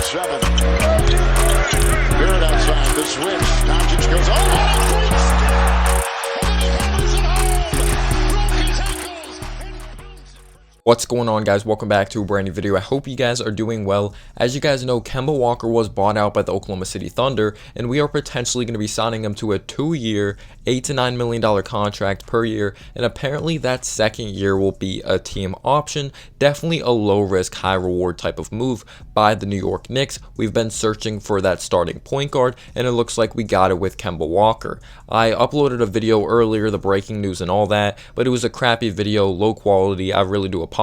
7. Barrett outside the switch. Doncic goes all What's going on, guys? Welcome back to a brand new video. I hope you guys are doing well. As you guys know, Kemba Walker was bought out by the Oklahoma City Thunder, and we are potentially going to be signing him to a 2-year, $8 to $9 million contract per year, and apparently that second year will be a team option. Definitely a low-risk, high-reward type of move by the New York Knicks. We've been searching for that starting point guard, and it looks like we got it with Kemba Walker. I uploaded a video earlier, the breaking news and all that, but it was a crappy video, low quality. I really do apologize.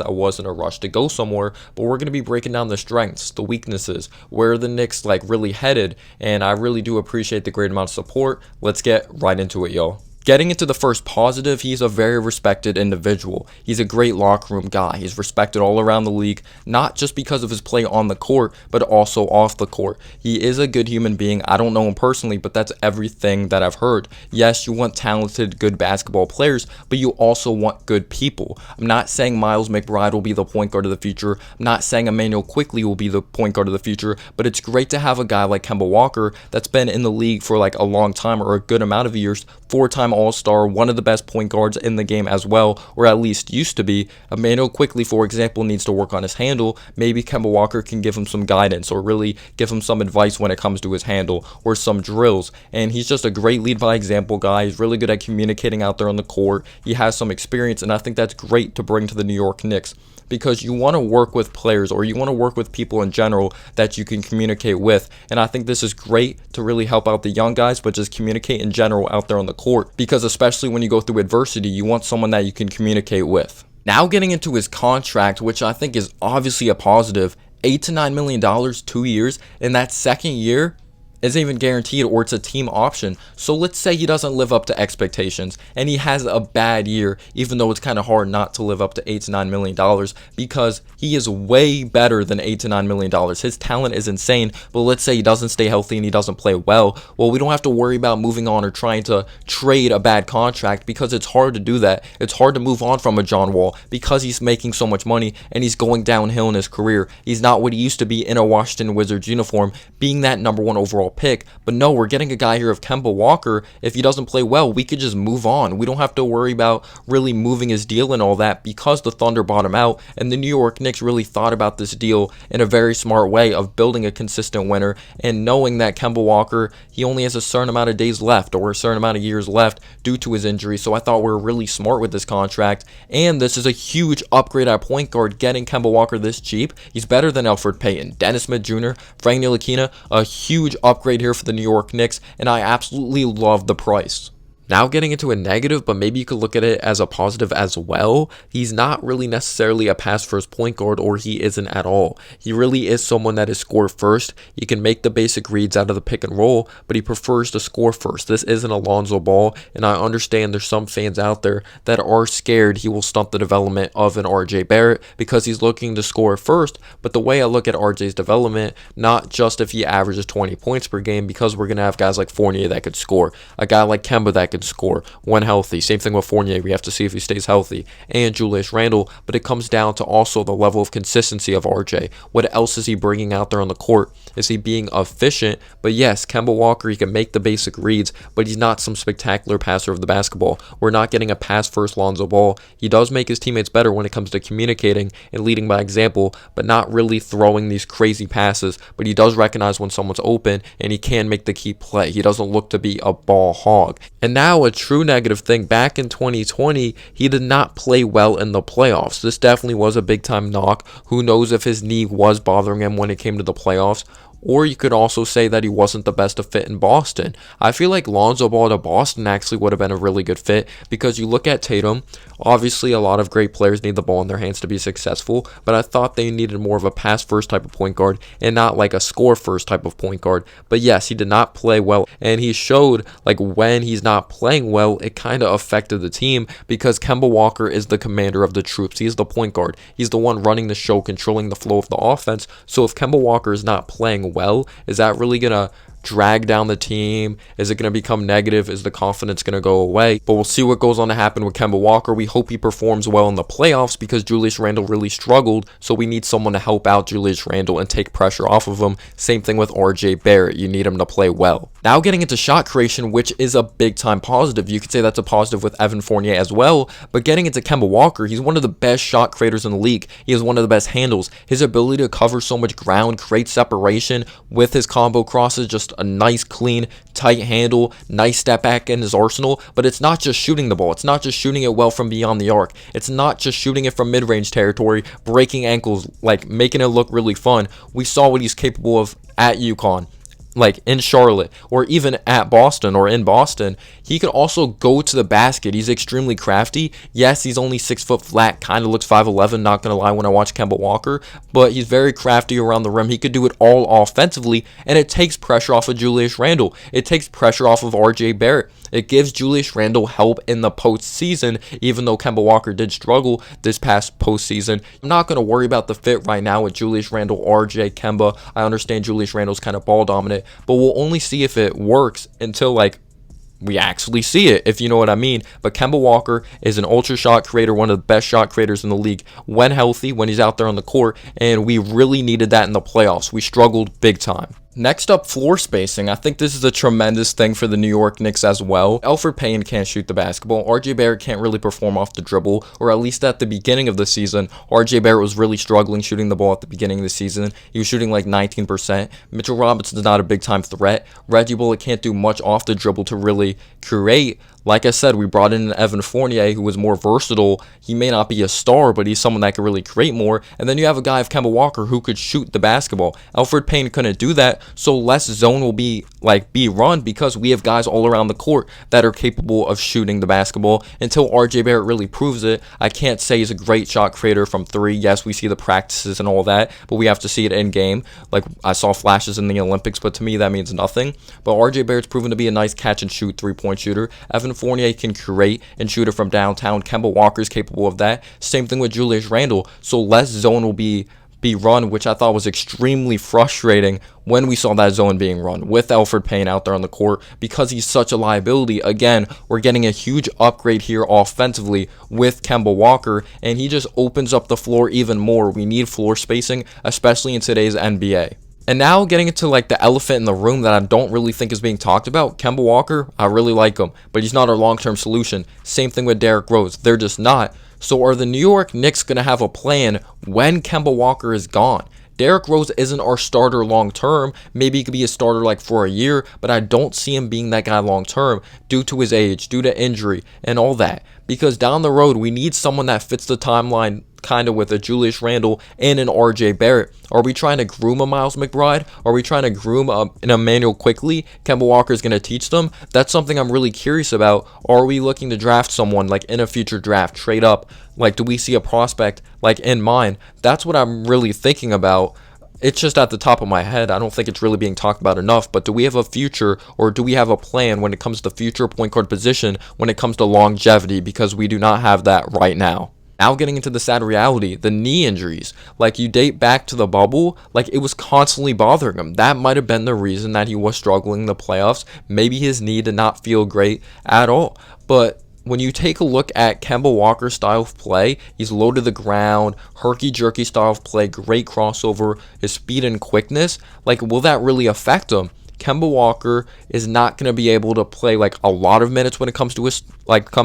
I wasn't in a rush to go somewhere, but we're going to be breaking down the strengths, the weaknesses, where the Knicks really headed, and I really do appreciate the great amount of support. Let's get right into it, y'all. Getting into the first positive, he's a very respected individual. He's a great locker room guy. He's respected all around the league, not just because of his play on the court, but also off the court. He is a good human being. I don't know him personally, but that's everything that I've heard. Yes, you want talented, good basketball players, but you also want good people. I'm not saying Miles McBride will be the point guard of the future. I'm not saying Emmanuel Quickley will be the point guard of the future, but it's great to have a guy like Kemba Walker that's been in the league for a long time, or a good amount of years, 4-time All-Star, one of the best point guards in the game as well, or at least used to be. Emmanuel Quickley, for example, needs to work on his handle. Maybe Kemba Walker can give him some guidance, or really give him some advice when it comes to his handle, or some drills. And he's just a great lead by example guy. He's really good at communicating out there on the court. He has some experience, and I think that's great to bring to the New York Knicks, because you want to work with players, or you want to work with people in general that you can communicate with. And I think this is great to really help out the young guys, but just communicate in general out there on the court, because especially when you go through adversity, you want someone that you can communicate with. Now getting into his contract, which I think is obviously a positive, $8 to $9 million, 2 years, and that second year isn't even guaranteed, or it's a team option. So let's say he doesn't live up to expectations and he has a bad year, even though it's kind of hard not to live up to $8 to $9 million, because he is way better than $8 to $9 million. His talent is insane, but let's say he doesn't stay healthy and he doesn't play well. Well, we don't have to worry about moving on or trying to trade a bad contract, because it's hard to do that. It's hard to move on from a John Wall, because he's making so much money and he's going downhill in his career. He's not what he used to be in a Washington Wizards uniform, being that #1 overall pick. But no, we're getting a guy here of Kemba Walker. If he doesn't play well, we could just move on. We don't have to worry about really moving his deal and all that, because the Thunder bought him out, and the New York Knicks really thought about this deal in a very smart way of building a consistent winner, and knowing that Kemba Walker, he only has a certain amount of days left, or a certain amount of years left due to his injury. So I thought we were really smart with this contract, and this is a huge upgrade at point guard, getting Kemba Walker this cheap. He's better than Elfrid Payton, Dennis Smith Jr., Frank Ntilikina. A huge upgrade here for the New York Knicks, and I absolutely love the price. Now getting into a negative, but maybe you could look at it as a positive as well. He's not really necessarily a pass-first point guard, or he isn't at all. He really is someone that is score-first. He can make the basic reads out of the pick and roll, but he prefers to score first. This isn't Alonzo Ball, and I understand there's some fans out there that are scared he will stunt the development of an RJ Barrett because he's looking to score first. But the way I look at RJ's development, not just if he averages 20 points per game, because we're going to have guys like Fournier that could score, a guy like Kemba that could score when healthy. Same thing with Fournier. We have to see if he stays healthy, and Julius Randle. But it comes down to also the level of consistency of RJ. What else is he bringing out there on the court? Is he being efficient? But yes, Kemba Walker, he can make the basic reads, but he's not some spectacular passer of the basketball. We're not getting a pass-first Lonzo Ball. He does make his teammates better when it comes to communicating and leading by example, but not really throwing these crazy passes. But he does recognize when someone's open, and he can make the key play. He doesn't look to be a ball hog. And now a true negative thing, back in 2020, he did not play well in the playoffs. This definitely was a big time knock. Who knows if his knee was bothering him when it came to the playoffs? Or you could also say that he wasn't the best of fit in Boston. I feel like Lonzo Ball to Boston actually would have been a really good fit, because you look at Tatum, obviously a lot of great players need the ball in their hands to be successful, but I thought they needed more of a pass-first type of point guard and not like a score-first type of point guard. But yes, he did not play well, and he showed when he's not playing well, it kind of affected the team, because Kemba Walker is the commander of the troops. He's the point guard. He's the one running the show, controlling the flow of the offense. So if Kemba Walker is not playing well, is that really going to drag down the team? Is it going to become negative? Is the confidence going to go away? But we'll see what goes on to happen with Kemba Walker. We hope he performs well in the playoffs because Julius Randle really struggled, so we need someone to help out Julius Randle and take pressure off of him. Same thing with RJ Barrett. You need him to play well. Now getting into shot creation, which is a big time positive. You could say that's a positive with Evan Fournier as well, but getting into Kemba Walker, he's one of the best shot creators in the league. He has one of the best handles. His ability to cover so much ground, create separation with his combo crosses, just a nice, clean, tight handle, nice step back in his arsenal. But it's not just shooting the ball. It's not just shooting it well from beyond the arc. It's not just shooting it from mid-range territory, breaking ankles, like making it look really fun. We saw what he's capable of at UConn, like in Charlotte, or even at Boston or in Boston. He can also go to the basket. He's extremely crafty. Yes, he's only 6 foot flat, kind of looks 5'11", not gonna lie when I watch Kemba Walker, but he's very crafty around the rim. He could do it all offensively, and it takes pressure off of Julius Randle. It takes pressure off of RJ Barrett. It gives Julius Randle help in the postseason, even though Kemba Walker did struggle this past postseason. I'm not going to worry about the fit right now with Julius Randle, RJ, Kemba. I understand Julius Randle's kind of ball dominant, but we'll only see if it works until we actually see it, if you know what I mean. But Kemba Walker is an ultra shot creator, one of the best shot creators in the league when healthy, when he's out there on the court, and we really needed that in the playoffs. We struggled big time. Next up, floor spacing. I think this is a tremendous thing for the New York Knicks as well. Elfrid Payton can't shoot the basketball. RJ Barrett can't really perform off the dribble, or at least at the beginning of the season. RJ Barrett was really struggling shooting the ball at the beginning of the season. He was shooting like 19%. Mitchell Robinson's not a big time threat. Reggie Bullock can't do much off the dribble to really create. Like I said, we brought in Evan Fournier, who was more versatile. He may not be a star, but he's someone that could really create more. And then you have a guy of Kemba Walker who could shoot the basketball. Elfrid Payton couldn't do that, so less zone will be run because we have guys all around the court that are capable of shooting the basketball. Until RJ Barrett really proves it, I can't say he's a great shot creator from three. Yes, we see the practices and all that, but we have to see it in game. Like, I saw flashes in the Olympics, but to me that means nothing. But RJ Barrett's proven to be a nice catch and shoot three-point shooter. Evan Fournier can create and shoot it from downtown. Kemba Walker's capable of that. Same thing with Julius Randle. So less zone will be run, which I thought was extremely frustrating when we saw that zone being run with Elfrid Payton out there on the court because he's such a liability. Again, we're getting a huge upgrade here offensively with Kemba Walker, and he just opens up the floor even more. We need floor spacing, especially in today's NBA. And now getting into the elephant in the room that I don't really think is being talked about, Kemba Walker, I really like him, but he's not our long-term solution. Same thing with Derrick Rose. They're just not. So are the New York Knicks going to have a plan when Kemba Walker is gone? Derrick Rose isn't our starter long-term. Maybe he could be a starter for a year, but I don't see him being that guy long-term due to his age, due to injury, and all that. Because down the road, we need someone that fits the timeline kind of with a Julius Randle and an RJ Barrett. Are we trying to groom a Miles McBride? Are we trying to groom an Emmanuel quickly? Kemba Walker is going to teach them? That's something I'm really curious about. Are we looking to draft someone in a future draft, trade up? Do we see a prospect in mind? That's what I'm really thinking about. It's just at the top of my head. I don't think it's really being talked about enough, but do we have a future, or do we have a plan when it comes to future point guard position, when it comes to longevity, because we do not have that right now. Now getting into the sad reality, the knee injuries. You date back to the bubble, it was constantly bothering him. That might have been the reason that he was struggling in the playoffs. Maybe his knee did not feel great at all. But when you take a look at Kemba Walker's style of play, he's low to the ground, herky-jerky style of play, great crossover, his speed and quickness. Will that really affect him? Kemba Walker is not going to be able to play a lot of minutes when it comes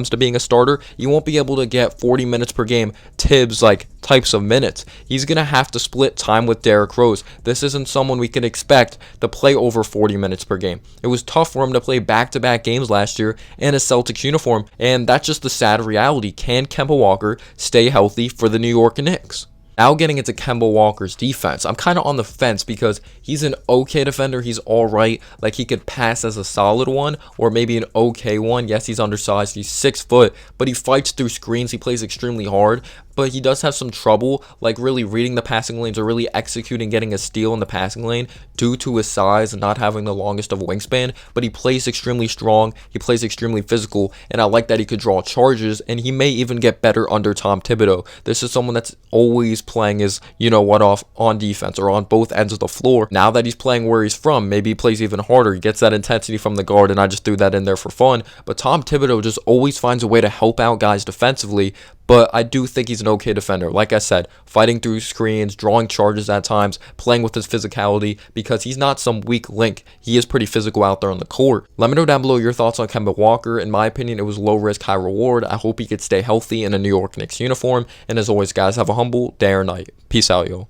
to being a starter. You won't be able to get 40 minutes per game Tibbs types of minutes. He's going to have to split time with Derrick Rose. This isn't someone we can expect to play over 40 minutes per game. It was tough for him to play back-to-back games last year in a Celtics uniform, and that's just the sad reality. Can Kemba Walker stay healthy for the New York Knicks? Now getting into Kemba Walker's defense, I'm kind of on the fence because he's an okay defender. He's all right. He could pass as a solid one or maybe an okay one. Yes, he's undersized. He's 6 foot, but he fights through screens. He plays extremely hard, but he does have some trouble really reading the passing lanes or really executing getting a steal in the passing lane due to his size and not having the longest of a wingspan. But he plays extremely strong. He plays extremely physical, and I like that he could draw charges, and he may even get better under Tom Thibodeau. This is someone that's always playing his, you know what, off on defense or on both ends of the floor. Now that he's playing where he's from, maybe he plays even harder. He gets that intensity from the guard, and I just threw that in there for fun. But Tom Thibodeau just always finds a way to help out guys defensively. But I do think he's an okay defender. Like I said, fighting through screens, drawing charges at times, playing with his physicality, because he's not some weak link. He is pretty physical out there on the court. Let me know down below your thoughts on Kemba Walker. In my opinion, it was low risk, high reward. I hope he could stay healthy in a New York Knicks uniform. And as always, guys, have a humble day or night. Peace out, yo.